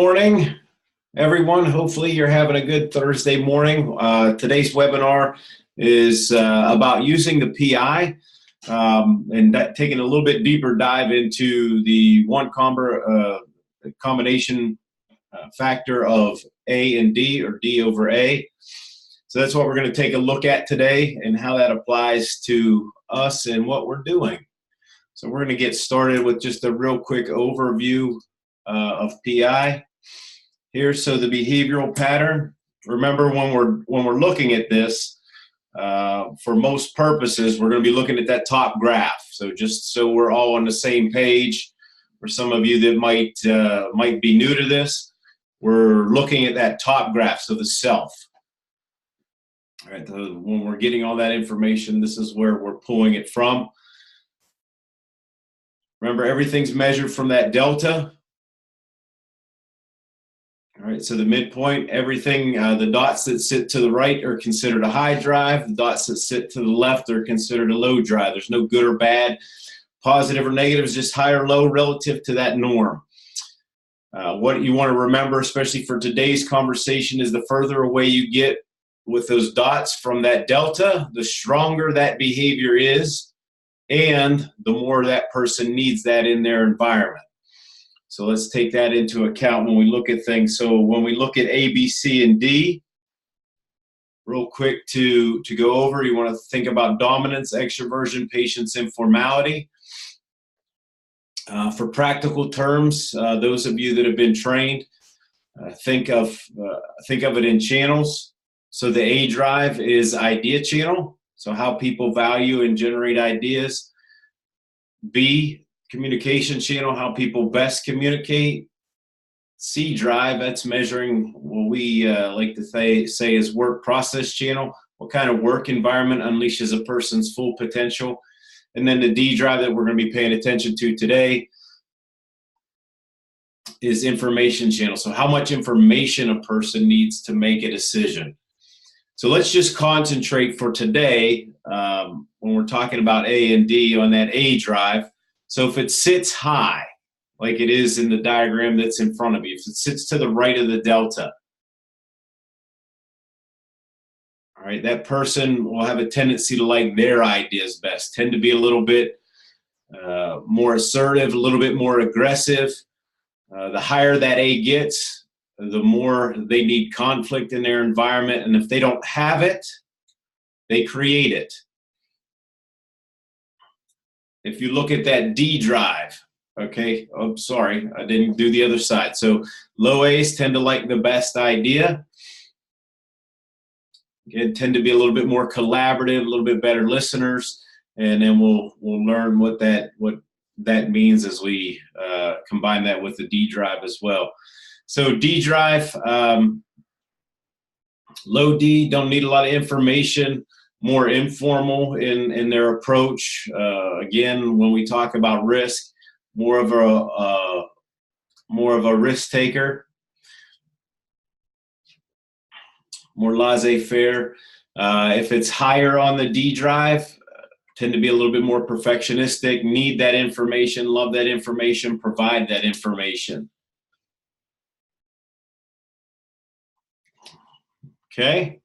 Morning, everyone. Hopefully you're having a good Thursday morning. Today's webinar is about using the PI and taking a little bit deeper dive into the combination factor of A and D, or D over A. So that's what we're going to take a look at today and how that applies to us and what we're doing. So we're going to get started with just a real quick overview of PI. Here, so the behavioral pattern. Remember, when we're looking at this, for most purposes, we're going to be looking at that top graph. So just so we're all on the same page, for some of you that might be new to this, we're looking at that top graph, so the self. All right, when we're getting all that information, this is where we're pulling it from. Remember, everything's measured from that delta. All right, so the midpoint, everything, the dots that sit to the right are considered a high drive. The dots that sit to the left are considered a low drive. There's no good or bad, positive or negative, it's just high or low relative to that norm. What you want to remember, especially for today's conversation, is the further away you get with those dots from that delta, the stronger that behavior is, and the more that person needs that in their environment. So let's take that into account when we look at things. So when we look at A, B, C, and D, real quick to go over, you want to think about dominance, extroversion, patience, informality. For practical terms, those of you that have been trained, think of it in channels. So the A drive is idea channel, so how people value and generate ideas. B, communication channel, how people best communicate. C drive, that's measuring what we like to say is work process channel, what kind of work environment unleashes a person's full potential. And then the D drive that we're going to be paying attention to today is information channel, so how much information a person needs to make a decision. So let's just concentrate for today when we're talking about A and D on that A drive. So if it sits high, like it is in the diagram that's in front of you, if it sits to the right of the delta, all right, that person will have a tendency to like their ideas best, tend to be a little bit more assertive, a little bit more aggressive. The higher that A gets, the more they need conflict in their environment, and if they don't have it, they create it. If you look at that D drive, okay, oh, sorry, I didn't do the other side. So low A's tend to like the best idea. Again, tend to be a little bit more collaborative, a little bit better listeners, and then we'll learn what that means as we combine that with the D drive as well. So D drive, low D, don't need a lot of information, more informal in their approach. Again, when we talk about risk, more of a risk taker, more laissez-faire. If it's higher on the D drive, tend to be a little bit more perfectionistic, need that information, love that information, provide that information. Okay.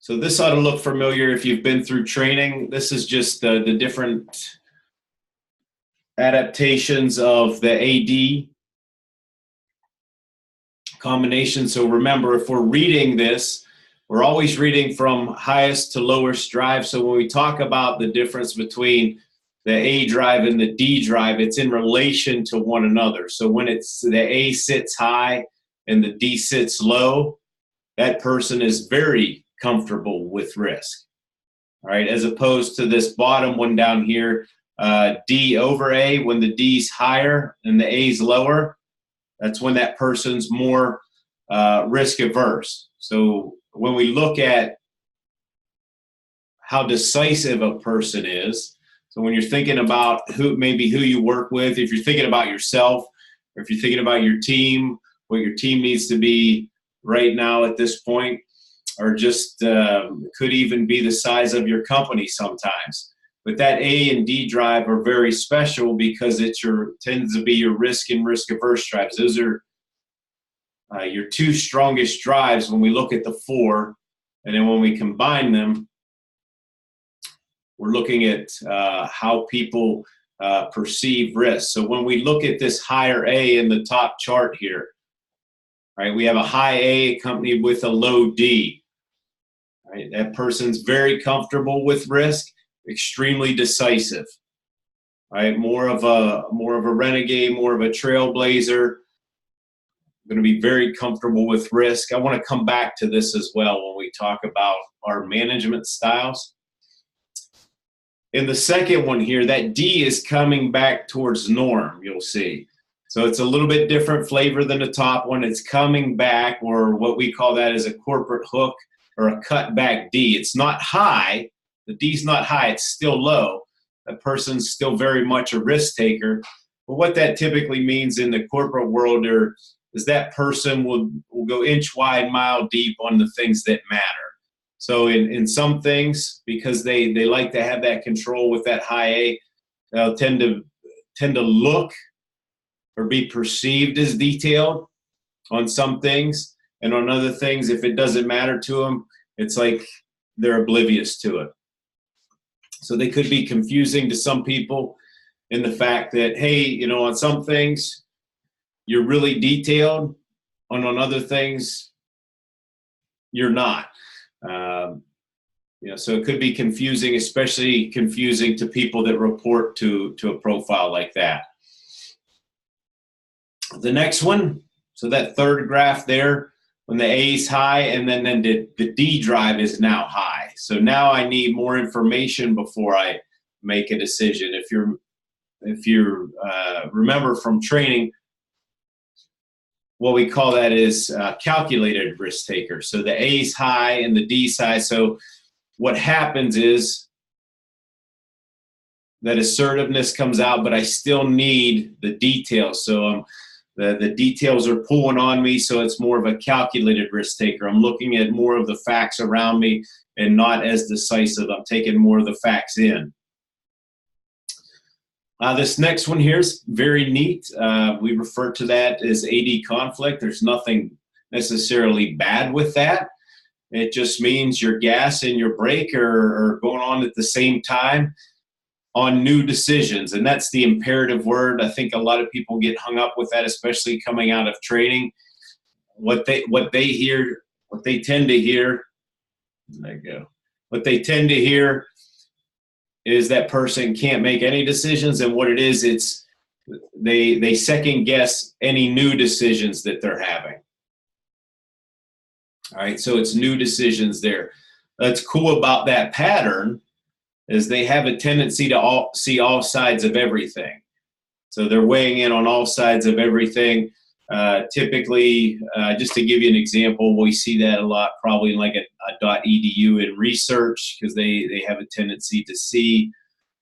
So this ought to look familiar if you've been through training. This is just the different adaptations of the AD combination. So remember, if we're reading this, we're always reading from highest to lowest drive. So when we talk about the difference between the A drive and the D drive, it's in relation to one another. So when it's the A sits high and the D sits low, that person is very comfortable with risk. All right, as opposed to this bottom one down here, D over A, when the D's higher and the A's lower, that's when that person's more risk averse. So when we look at how decisive a person is, so when you're thinking about who you work with, if you're thinking about yourself, or if you're thinking about your team, what your team needs to be right now at this point, or just could even be the size of your company sometimes. But that A and D drive are very special because tends to be your risk and risk averse drives. Those are your two strongest drives when we look at the four, and then when we combine them, we're looking at how people perceive risk. So when we look at this higher A in the top chart here, right, we have a high A accompanied with a low D. Right, that person's very comfortable with risk, extremely decisive. Right, more of a renegade, more of a trailblazer. Going to be very comfortable with risk. I want to come back to this as well when we talk about our management styles. In the second one here, that D is coming back towards norm, you'll see. So it's a little bit different flavor than the top one. It's coming back, or what we call that is a corporate hook or a cut back D. It's not high. The D's not high. It's still low. That person's still very much a risk taker. But what that typically means in the corporate world is that person will go inch wide, mile deep on the things that matter. So in some things, because they like to have that control with that high A, they'll tend to look or be perceived as detailed on some things, and on other things, if it doesn't matter to them, it's like they're oblivious to it. So they could be confusing to some people in the fact that, hey, on some things you're really detailed, and on other things you're not. So it could be confusing, especially confusing to people that report to a profile like that. The next one, so that third graph there, when the A is high and then the D drive is now high. So now I need more information before I make a decision. If you remember from training, what we call that is calculated risk taker. So the A is high and the D is high. So what happens is that assertiveness comes out, but I still need the details. So the details are pulling on me, so it's more of a calculated risk taker. I'm looking at more of the facts around me and not as decisive. I'm taking more of the facts in. This next one here is very neat. We refer to that as AD conflict. There's nothing necessarily bad with that. It just means your gas and your brake are going on at the same time on new decisions, and that's the imperative word. I think a lot of people get hung up with that, especially coming out of training. What they tend to hear is that person can't make any decisions, and what it is, it's they second guess any new decisions that they're having. All right, so it's new decisions there. That's cool about that pattern is they have a tendency to see all sides of everything. So they're weighing in on all sides of everything. Typically, just to give you an example, we see that a lot probably in like a .edu in research, because they have a tendency to see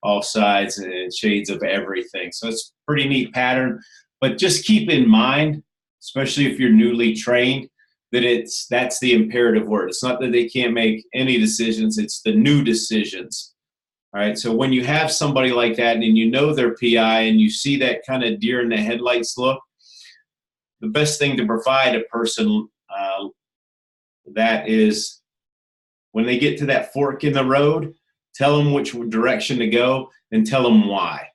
all sides and shades of everything. So it's a pretty neat pattern. But just keep in mind, especially if you're newly trained, that that's the imperative word. It's not that they can't make any decisions, it's the new decisions. All right, so when you have somebody like that and you know their PI and you see that kind of deer in the headlights look, the best thing to provide a person that is when they get to that fork in the road, tell them which direction to go and tell them why.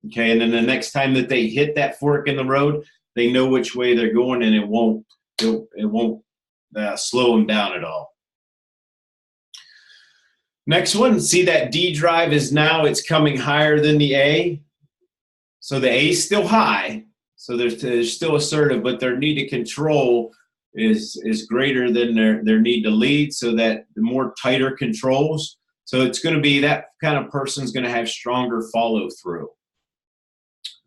Okay, and then the next time that they hit that fork in the road, they know which way they're going, and it won't slow them down at all. Next one, see that D drive is now, it's coming higher than the A. So the A is still high, so they're still assertive, but their need to control is greater than their need to lead, so that the more tighter controls. So it's going to be that kind of person's going to have stronger follow through.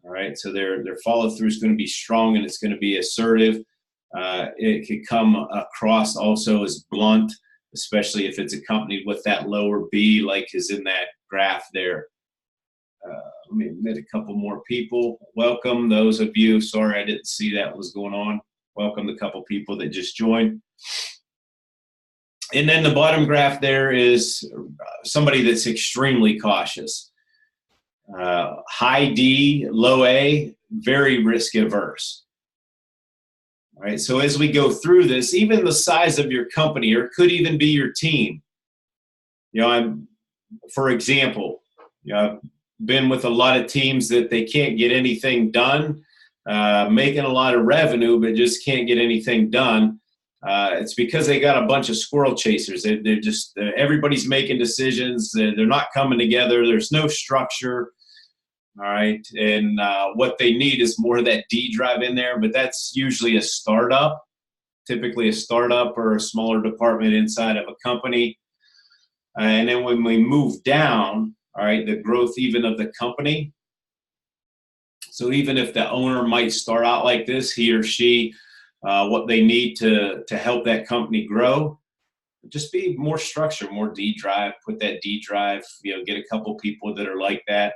All right, so their follow through is going to be strong and it's going to be assertive. It could come across also as blunt, especially if it's accompanied with that lower B, like is in that graph there. Let me admit a couple more people. Welcome those of you. Sorry, I didn't see that was going on. Welcome the couple people that just joined. And then the bottom graph there is somebody that's extremely cautious. High D, low A, very risk averse. All right, so as we go through this, even the size of your company, or it could even be your team. For example, I've been with a lot of teams that they can't get anything done, making a lot of revenue, but just can't get anything done. It's because they got a bunch of squirrel chasers. They're just, everybody's making decisions. They're not coming together. There's no structure. All right. And what they need is more of that D drive in there, but that's usually a startup, typically a startup or a smaller department inside of a company. And then when we move down, all right, the growth even of the company. So even if the owner might start out like this, he or she, what they need to help that company grow, just be more structured, more D drive, put that D drive, get a couple people that are like that.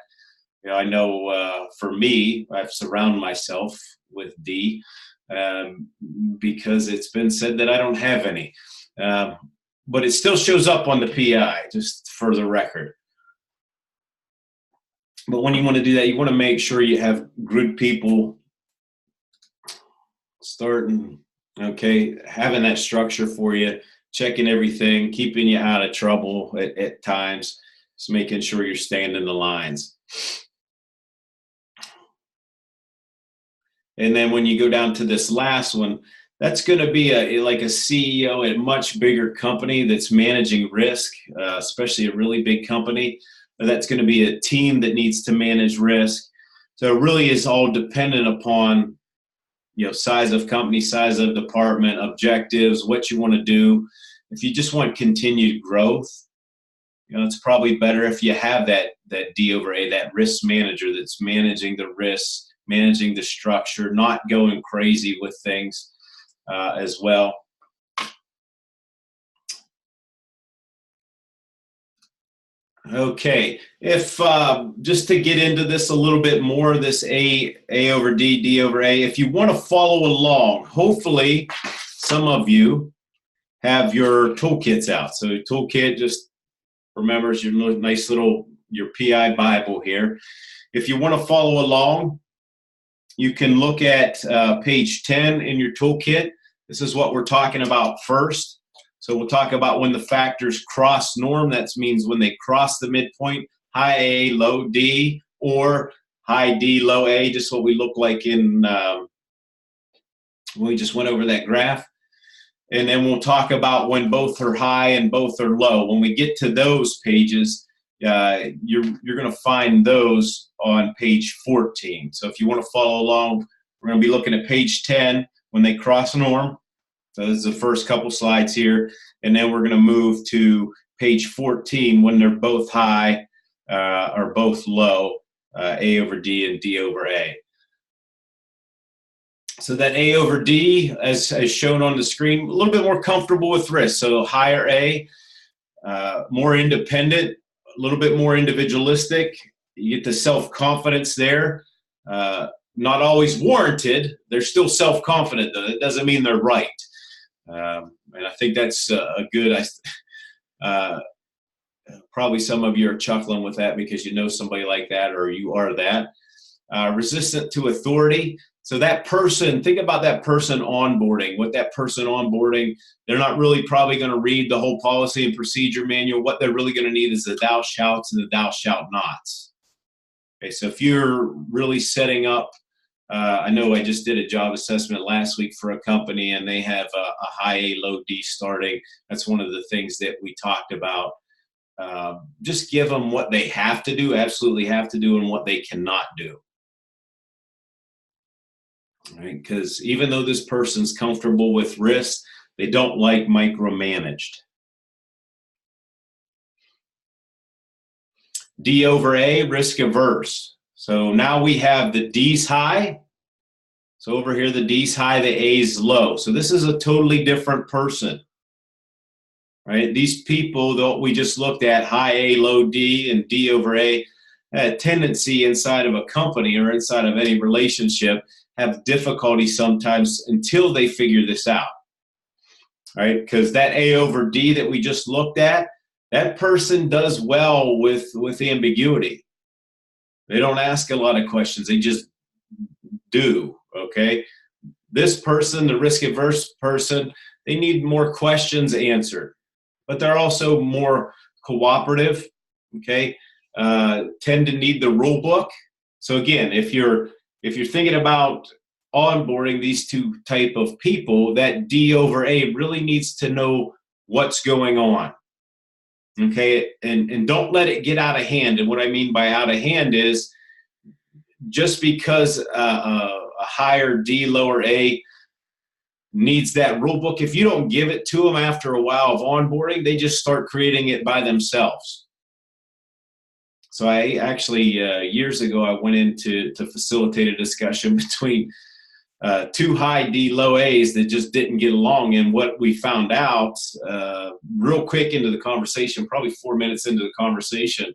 I know for me, I've surrounded myself with D because it's been said that I don't have any. But it still shows up on the PI, just for the record. But when you want to do that, you want to make sure you have good people starting, okay, having that structure for you, checking everything, keeping you out of trouble at times, just making sure you're staying in the lines. And then when you go down to this last one, that's going to be like a CEO at a much bigger company that's managing risk, especially a really big company. That's going to be a team that needs to manage risk. So it really is all dependent upon, size of company, size of department, objectives, what you want to do. If you just want continued growth, it's probably better if you have that D over A, that risk manager that's managing the risks, managing the structure, not going crazy with things as well. Okay, if just to get into this a little bit more, this A over D, D over A, if you want to follow along, hopefully some of you have your toolkits out. So toolkit just remembers your nice little, your PI Bible here. If you want to follow along, you can look at page 10 in your toolkit. This is what we're talking about first. So we'll talk about when the factors cross norm. That means when they cross the midpoint, high A, low D, or high D, low A, just what we look like in when we just went over that graph. And then we'll talk about when both are high and both are low. When we get to those pages, you're going to find those on page 14. So if you want to follow along, we're going to be looking at page 10 when they cross norm. So this is the first couple slides here. And then we're going to move to page 14 when they're both high or both low, A over D and D over A. So that A over D, as shown on the screen, a little bit more comfortable with risk. So higher A, more independent, a little bit more individualistic. You get the self-confidence there. Not always warranted. They're still self-confident, though. That doesn't mean they're right. And I think that's a good, probably some of you are chuckling with that because you know somebody like that or you are that. Resistant to authority. So that person, think about that person onboarding. What that person onboarding, they're not really probably going to read the whole policy and procedure manual. What they're really going to need is the thou shalt and the thou shalt nots. Okay, so if you're really setting up, I know I just did a job assessment last week for a company and they have a high A, low D starting. That's one of the things that we talked about. Just give them what they have to do, absolutely have to do, and what they cannot do. Right? Because even though this person's comfortable with risk, they don't like micromanaged. D over A, risk averse. So now we have the D's high. So over here, the D's high, the A's low. So this is a totally different person. Right? These people that we just looked at, high A, low D, and D over A, a tendency inside of a company or inside of any relationship have difficulty sometimes until they figure this out. right? Because that A over D that we just looked at, that person does well with ambiguity. They don't ask a lot of questions. They just do, okay? This person, the risk-averse person, they need more questions answered, but they're also more cooperative, okay? Tend to need the rule book. So again, if you're thinking about onboarding these two type of people, that D over A really needs to know what's going on, okay? And don't let it get out of hand. And what I mean by out of hand is just because a higher D, lower A needs that rule book, if you don't give it to them after a while of onboarding, they just start creating it by themselves. So I actually, years ago, I went in to facilitate a discussion between two high D, low A's that just didn't get along. And what we found out real quick into the conversation, probably 4 minutes into the conversation,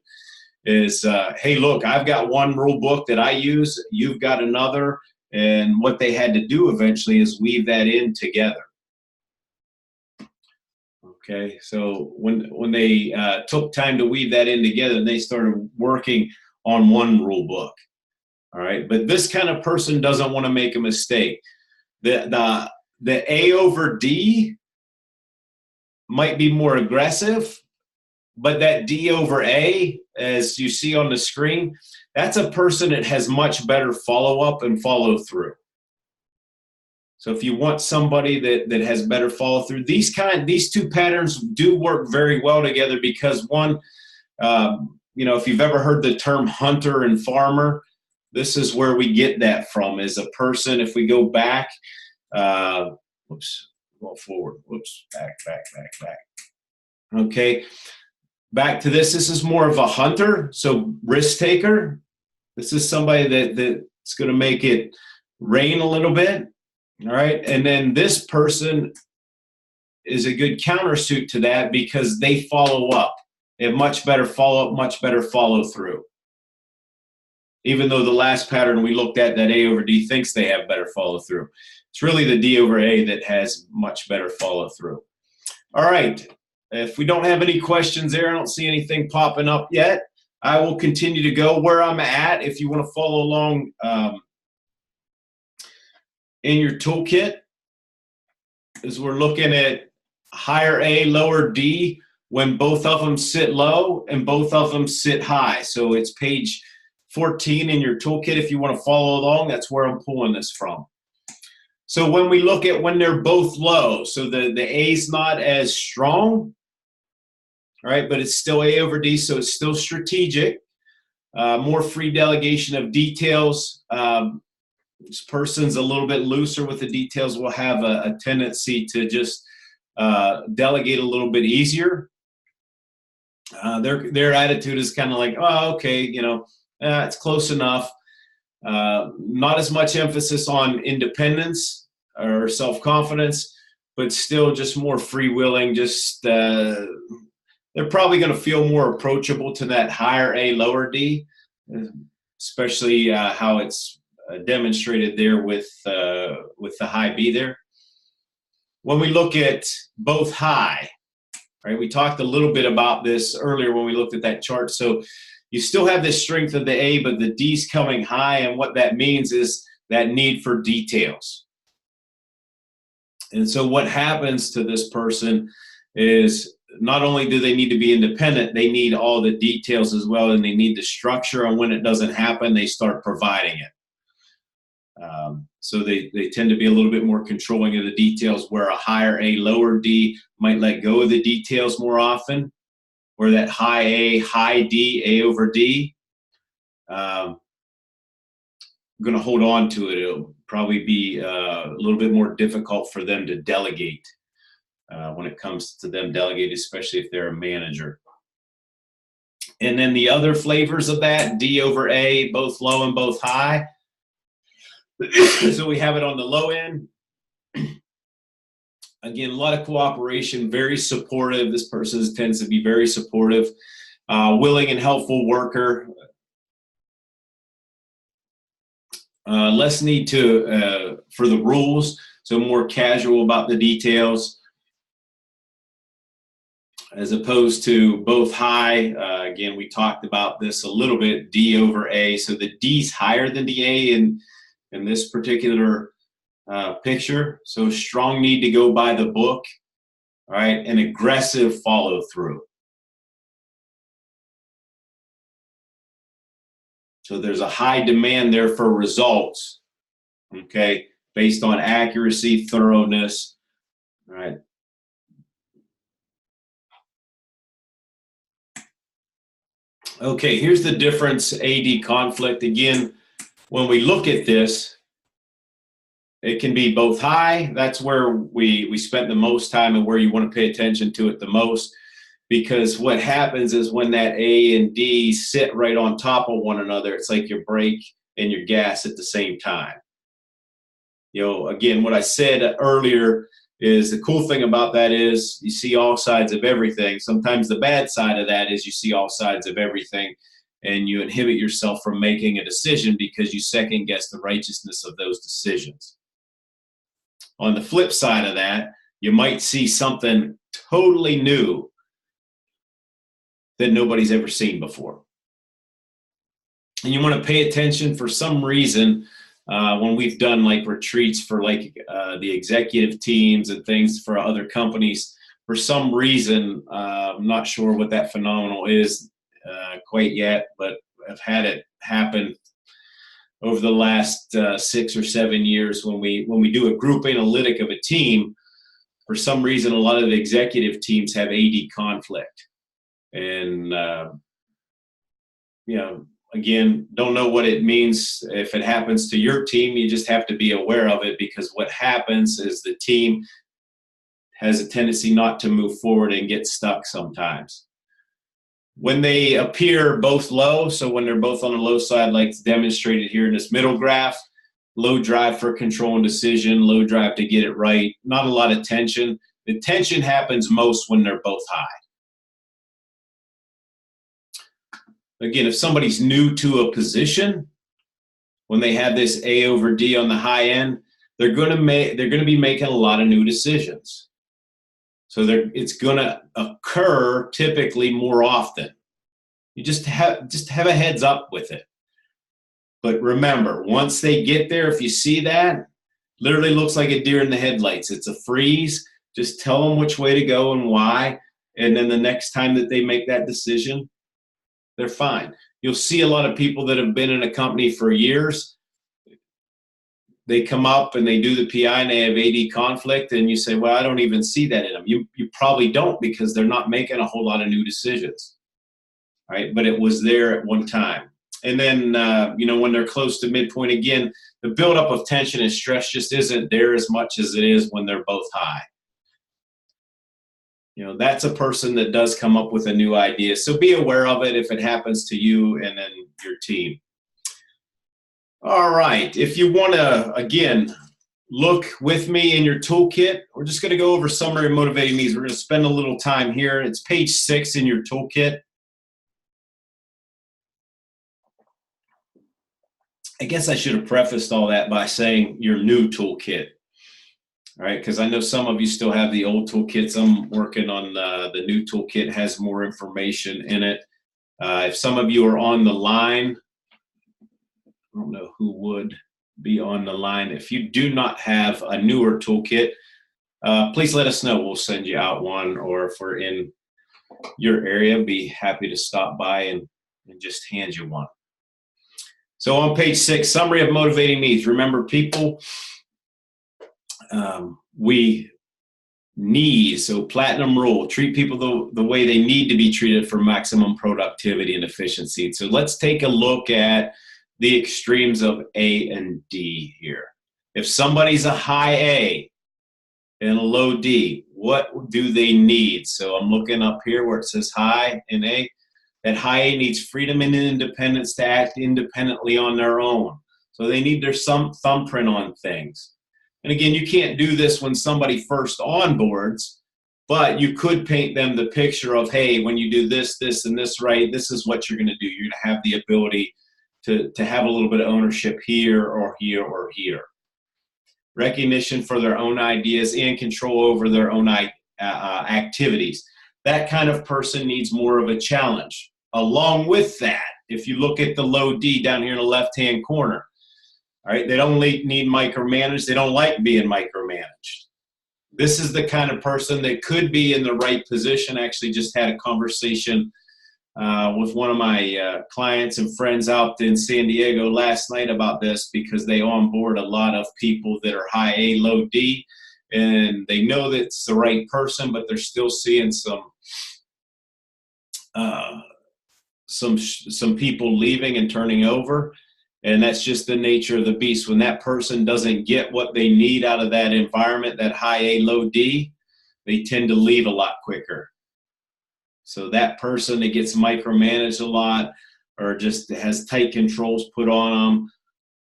is, hey, look, I've got one rule book that I use, you've got another, and what they had to do eventually is weave that in together. Okay, so when they took time to weave that in together, they started working on one rule book. All right, but this kind of person doesn't want to make a mistake. The A over D might be more aggressive, but that D over A, as you see on the screen, that's a person that has much better follow-up and follow-through. So if you want somebody that has better follow-through, these two patterns do work very well together because one, if you've ever heard the term hunter and farmer, this is where we get that from, is a person. If we go back, whoops, go forward, whoops, back. Okay. Back to this is more of a hunter, so risk taker. This is somebody that's going to make it rain a little bit, all right? And then this person is a good countersuit to that because they follow up. They have much better follow-up, much better follow-through. Even though the last pattern we looked at, that A over D thinks they have better follow-through. It's really the D over A that has much better follow-through. All right. If we don't have any questions there, I don't see anything popping up yet. I will continue to go where I'm at. If you want to follow along in your toolkit, as we're looking at higher A, lower D, when both of them sit low and both of them sit high. So it's page 14 in your toolkit. If you want to follow along, that's where I'm pulling this from. So when we look at when they're both low, so the A's not as strong, all right, but it's still A over D, so it's still strategic. More free delegation of details. This person's a little bit looser with the details, will have a tendency to just delegate a little bit easier. Their attitude is kind of like, oh, okay, it's close enough. Not as much emphasis on independence or self-confidence, but still just more free-willing. Just they're probably going to feel more approachable to that higher A, lower D, especially how it's demonstrated there with the high B there. When we look at both high, right? We talked a little bit about this earlier when we looked at that chart. So you still have this strength of the A, but the D's coming high, and what that means is that need for details. And so what happens to this person is not only do they need to be independent, they need all the details as well, and they need the structure, and when it doesn't happen, they start providing it. So they tend to be a little bit more controlling of the details, where a higher A, lower D might let go of the details more often, where that high A, high D, A over D, going to hold on to it. It'll probably be a little bit more difficult for them to delegate when it comes to them delegating, especially if they're a manager. And then the other flavors of that, D over A, both low and both high. So we have it on the low end. Again, a lot of cooperation, very supportive. This person tends to be very supportive, willing and helpful worker. Less need for the rules, so more casual about the details. as opposed to both high. Again, we talked about this a little bit, D over A. So the D's higher than the A in this particular picture. So strong need to go by the book, all right, and aggressive follow through. So there's a high demand there for results, okay, based on accuracy, thoroughness, all right. Okay, here's the difference, AD conflict. Again, when we look at this, it can be both high. That's where we spent the most time and where you want to pay attention to it the most, because what happens is when that A and D sit right on top of one another, it's like your brake and your gas at the same time. You know, again, what I said earlier is the cool thing about that is you see all sides of everything. Sometimes the bad side of that is you see all sides of everything and you inhibit yourself from making a decision because you second guess the righteousness of those decisions. On the flip side of that, you might see something totally new that nobody's ever seen before. And you want to pay attention for some reason when we've done like retreats for like the executive teams and things for other companies. For some reason, I'm not sure what that phenomenon is quite yet, but I've had it happen over the last 6 or 7 years when we do a group analytic of a team. For some reason, a lot of the executive teams have AD conflict. And, you know, again, don't know what it means. If it happens to your team, you just have to be aware of it, because what happens is the team has a tendency not to move forward and get stuck sometimes. When they appear both low, so when they're both on the low side, like it's demonstrated here in this middle graph, low drive for control and decision, low drive to get it right, not a lot of tension. The tension happens most when they're both high. Again, if somebody's new to a position, when they have this A over D on the high end, they're going to be making a lot of new decisions. So it's going to occur typically more often. You just have a heads up with it. But remember, once they get there, if you see that, literally looks like a deer in the headlights. It's a freeze. Just tell them which way to go and why. And then the next time that they make that decision, they're fine. You'll see a lot of people that have been in a company for years. They come up and they do the PI and they have AD conflict, and you say, well, I don't even see that in them. You probably don't, because they're not making a whole lot of new decisions, right? But it was there at one time. And then, you know, when they're close to midpoint, again, the buildup of tension and stress just isn't there as much as it is when they're both high. You know, that's a person that does come up with a new idea. So be aware of it if it happens to you and then your team. All right, if you want to, again, look with me in your toolkit, we're just going to go over summary of motivating needs. We're going to spend a little time here. It's page 6 in your toolkit. I guess I should have prefaced all that by saying your new toolkit. All right, because I know some of you still have the old toolkits. I'm working on the new toolkit, has more information in it. If some of you are on the line, I don't know who would be on the line. If you do not have a newer toolkit, please let us know. We'll send you out one, or if we're in your area, be happy to stop by and just hand you one. So on page 6, summary of motivating needs. Remember, people, we need, so platinum rule, treat people the way they need to be treated for maximum productivity and efficiency. So let's take a look at the extremes of A and D here. If somebody's a high A and a low D, what do they need? So I'm looking up here where it says high and A. That high A needs freedom and independence to act independently on their own. So they need their thumbprint on things. And again, you can't do this when somebody first onboards, but you could paint them the picture of, hey, when you do this, this, and this right, this is what you're going to do. You're going to have the ability to have a little bit of ownership here or here or here. Recognition for their own ideas and control over their own activities. That kind of person needs more of a challenge. Along with that, if you look at the low D down here in the left-hand corner, all right, they don't need micromanaged. They don't like being micromanaged. This is the kind of person that could be in the right position. I actually just had a conversation with one of my clients and friends out in San Diego last night about this, because they onboard a lot of people that are high A, low D, and they know that it's the right person, but they're still seeing some people leaving and turning over. And that's just the nature of the beast. When that person doesn't get what they need out of that environment, that high A, low D, they tend to leave a lot quicker. So that person that gets micromanaged a lot, or just has tight controls put on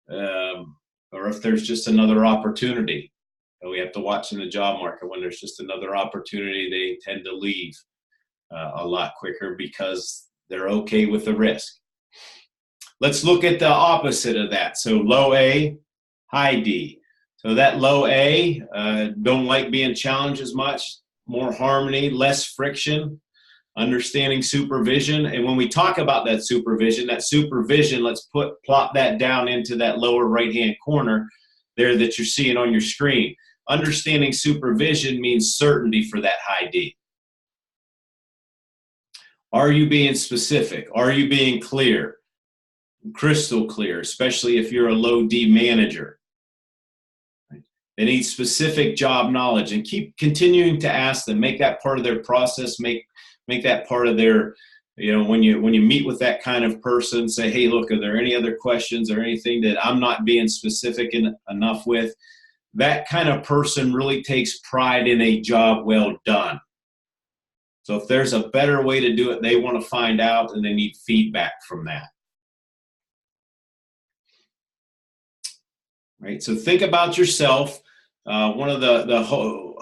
them, or if there's just another opportunity. And we have to watch in the job market, when there's just another opportunity, they tend to leave a lot quicker because they're okay with the risk. Let's look at the opposite of that. So low A, high D. So that low A, don't like being challenged as much, more harmony, less friction, understanding supervision. And when we talk about that supervision, let's plop that down into that lower right-hand corner there that you're seeing on your screen. Understanding supervision means certainty for that high D. Are you being specific? Are you being clear? Crystal clear, especially if you're a low D manager. They need specific job knowledge, and keep continuing to ask them. Make that part of their process. Make that part of their, when you meet with that kind of person, say, hey, look, are there any other questions or anything that I'm not being specific enough with? That kind of person really takes pride in a job well done. So if there's a better way to do it, they want to find out, and they need feedback from that. Right, so think about yourself. One of the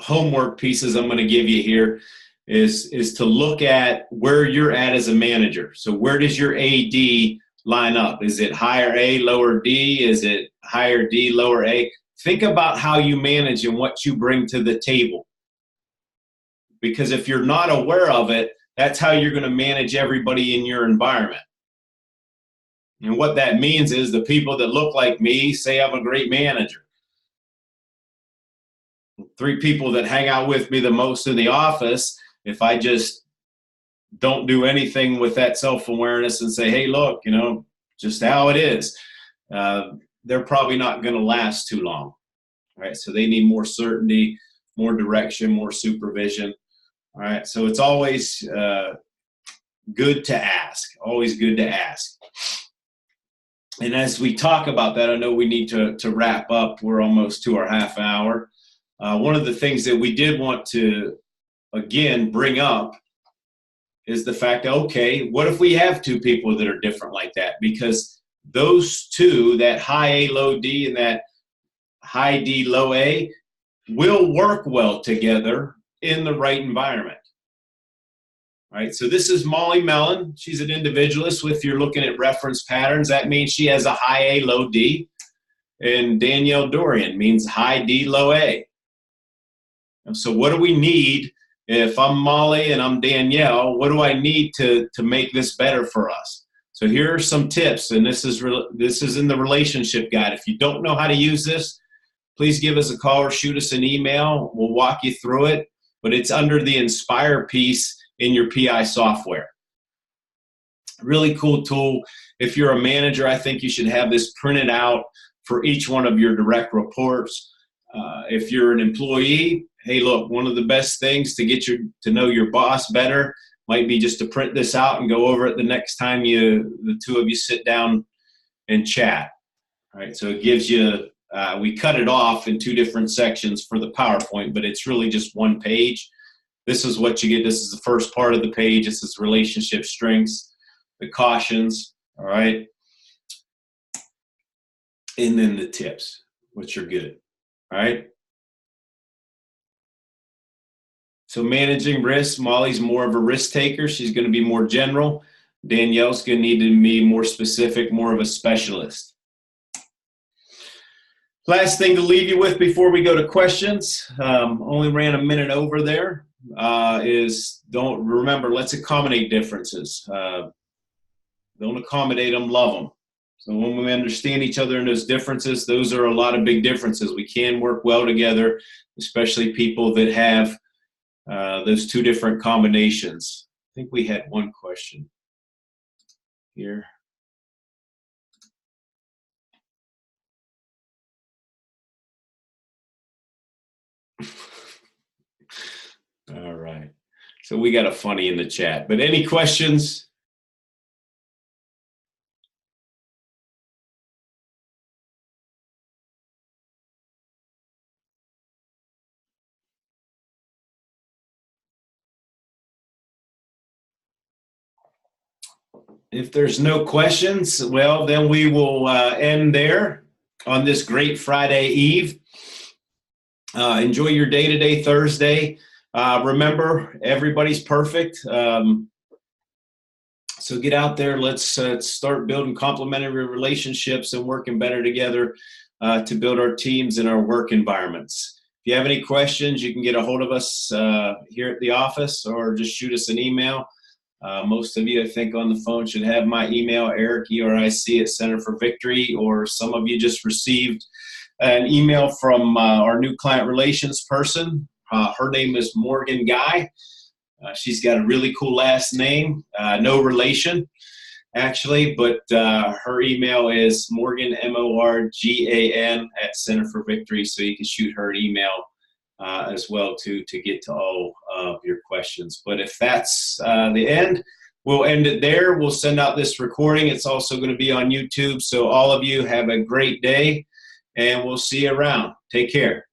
homework pieces I'm going to give you here is to look at where you're at as a manager. So where does your AD line up? Is it higher A, lower D? Is it higher D, lower A? Think about how you manage and what you bring to the table. Because if you're not aware of it, that's how you're going to manage everybody in your environment. And what that means is the people that look like me say I'm a great manager. 3 people that hang out with me the most in the office, if I just don't do anything with that self-awareness and say, hey, look, just how it is, they're probably not going to last too long. All right, so they need more certainty, more direction, more supervision. All right, so it's always good to ask, always good to ask. And as we talk about that, I know we need to wrap up. We're almost to our half hour. One of the things that we did want to, again, bring up is the fact that, okay, what if we have 2 people that are different like that? Because those 2, that high A, low D, and that high D, low A, will work well together in the right environment. All right, so this is Molly Mellon. She's an individualist. If you're looking at reference patterns, that means she has a high A, low D. And Danielle Dorian means high D, low A. And so what do we need? If I'm Molly and I'm Danielle, what do I need to make this better for us? So here are some tips, and this is in the relationship guide. If you don't know how to use this, please give us a call or shoot us an email. We'll walk you through it, but it's under the Inspire piece in your PI software. Really cool tool. If you're a manager, I think you should have this printed out for each one of your direct reports. If you're an employee, hey, look, one of the best things to get to know your boss better might be just to print this out and go over it the next time the 2 of you sit down and chat. All right, so it gives you, we cut it off in 2 different sections for the PowerPoint, but it's really just 1 page. This is what you get. This is the first part of the page. This is relationship strengths, the cautions, all right? And then the tips, which are good, all right? So managing risk, Molly's more of a risk taker. She's going to be more general. Danielle's going to need to be more specific, more of a specialist. Last thing to leave you with before we go to questions. Only ran a minute over there. is let's accommodate differences. Don't accommodate them, love them. So when we understand each other in those differences, those are a lot of big differences. We can work well together, especially people that have those two different combinations. I think we had one question here. All right. So we got a funny in the chat, but any questions? If there's no questions, well, then we will end there on this great Friday Eve. Enjoy your day today, Thursday. Remember, everybody's perfect. So get out there. Let's start building complementary relationships and working better together to build our teams and our work environments. If you have any questions, you can get a hold of us here at the office or just shoot us an email. Most of you, I think, on the phone should have my email, Eric, ERIC at Center for Victory, or some of you just received an email from our new client relations person. Her name is Morgan Guy. She's got a really cool last name, no relation, actually, but her email is Morgan, MORGAN, at Center for Victory, so you can shoot her an email as well to get to all of your questions. But if that's the end, we'll end it there. We'll send out this recording. It's also going to be on YouTube, so all of you have a great day, and we'll see you around. Take care.